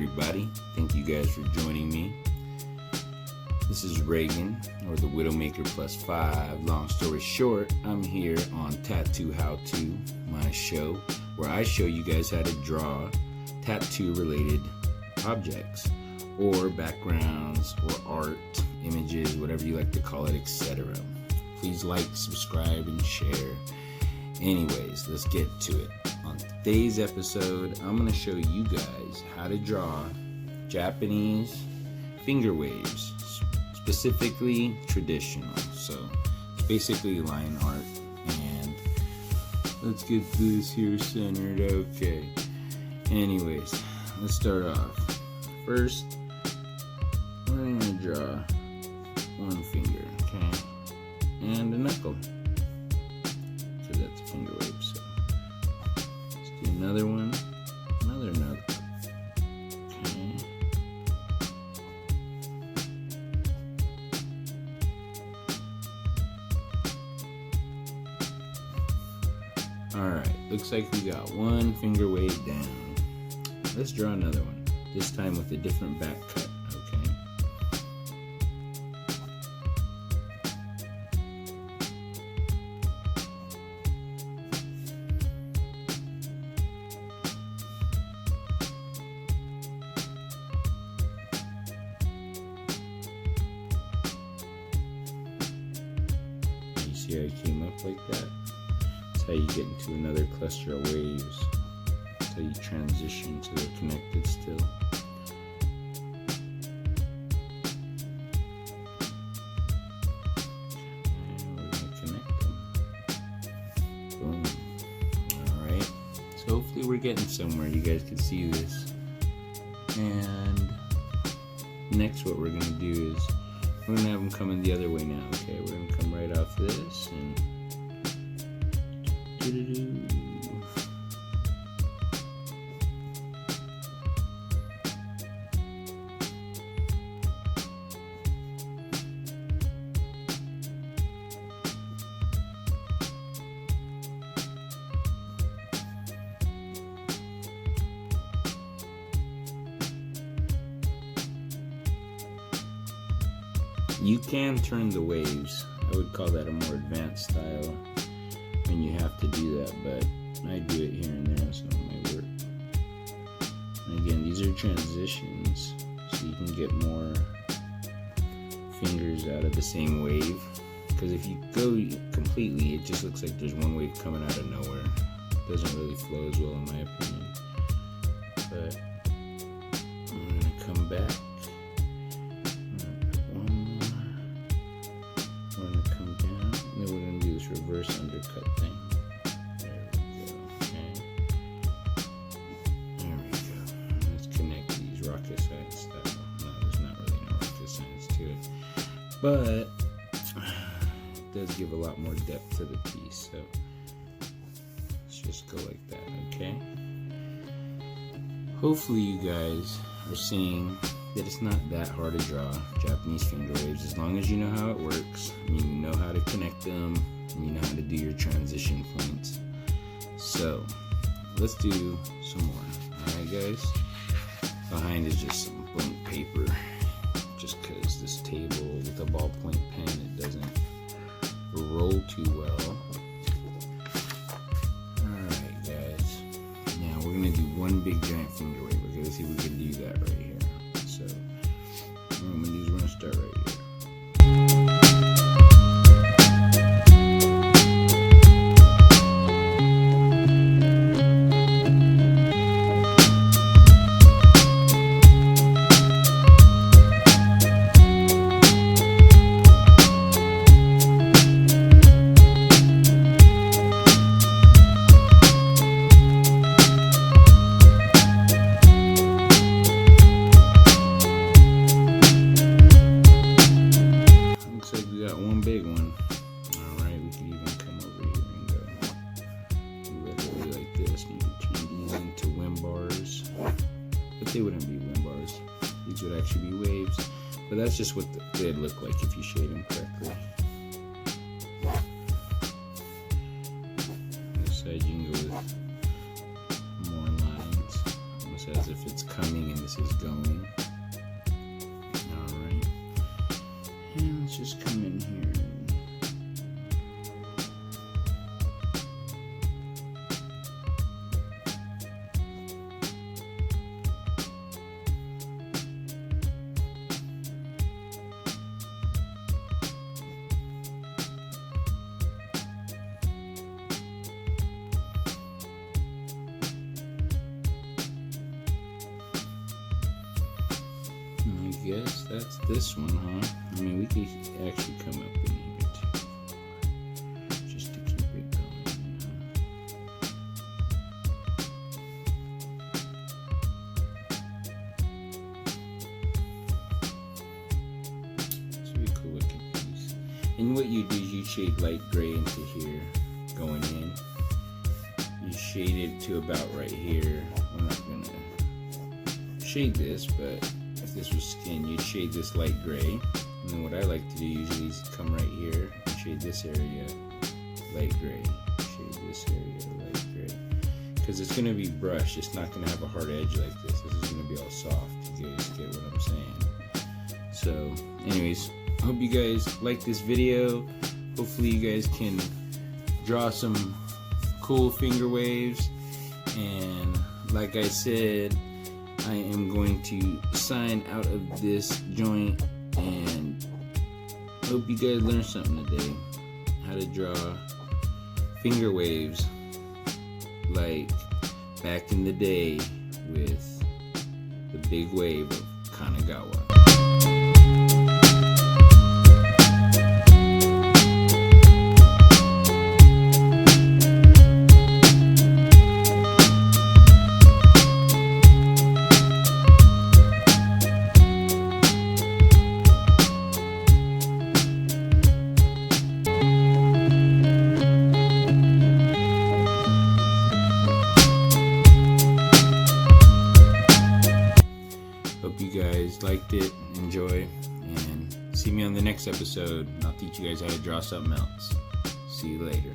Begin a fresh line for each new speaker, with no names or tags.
everybody. Thank you guys for joining me. This is Reagan, or the Widowmaker Plus 5. Long story short, I'm here on Tattoo How To, my show, where I show you guys how to draw tattoo-related objects, or backgrounds, or art, images, whatever you like to call it, etc. Please like, subscribe, and share. Anyways, let's get to it. On today's episode, I'm going to show you guys how to draw Japanese finger waves, specifically traditional. So it's basically line art, and let's get this here centered. Okay. Anyways, let's start off. First, we're going to draw one finger, okay, and a knuckle. So that's a finger wave. So let's do another one, another knuckle. Okay. Alright, looks like we got one finger wave down. Let's draw another one, this time with a different back cut, okay? You see how I came up like that? That's how you get into another cluster of waves. That's how you transition so they're connected still. And we're going to connect them. Boom. Alright. So hopefully we're getting somewhere. You guys can see this. And next what we're going to do is we're going to have them coming the other way now. Okay, we're going to come right off this and you can turn the waves. I would call that a more advanced style, and you have to do that, but I do it here and there, so it might work. And again, these are transitions, so you can get more fingers out of the same wave, because if you go completely, it just looks like there's one wave coming out of nowhere. It doesn't really flow as well in my opinion. But I'm going to come back. Reverse undercut thing. There we go. Okay. There we go. Let's connect these rocket science stuff. No, there's not really no rocket science to it, but it does give a lot more depth to the piece. So let's just go like that. Okay. Hopefully you guys are seeing that it's not that hard to draw Japanese finger waves as long as you know how it works and you know how to connect them and you know how to do your transition points. So let's do some more. Alright guys, behind is just some blank paper, just because this table with a ballpoint pen, it doesn't roll too well. Alright guys, now we're going to do one big giant finger wave. Okay, let's see if we can do that right here. So what I'm going to do is we're going to start right here. They wouldn't be wind bars. These would actually be waves, but that's just what they'd look like if you shade them correctly. This side you can go with more lines. Almost has as if it's coming and this is going. Alright. And let's just come in here. I guess that's this one, huh? I mean, we could actually come up in here too, just to keep it going, It's a really cool looking piece. And what you do is you shade light gray into here, going in. You shade it to about right here. I'm not gonna shade this, but if this was skin, you'd shade this light gray. And then what I like to do usually is come right here and shade this area light gray. Shade this area light gray. Because it's going to be brushed. It's not going to have a hard edge like this. This is going to be all soft. You guys get what I'm saying. So, anyways, I hope you guys like this video. Hopefully you guys can draw some cool finger waves. And like I said, I am going to sign out of this joint, and hope you guys learned something today. How to draw finger waves like back in the day with the big wave of Kanagawa. Hope you guys liked it, enjoy, and see me on the next episode. I'll teach you guys how to draw something else. See you later.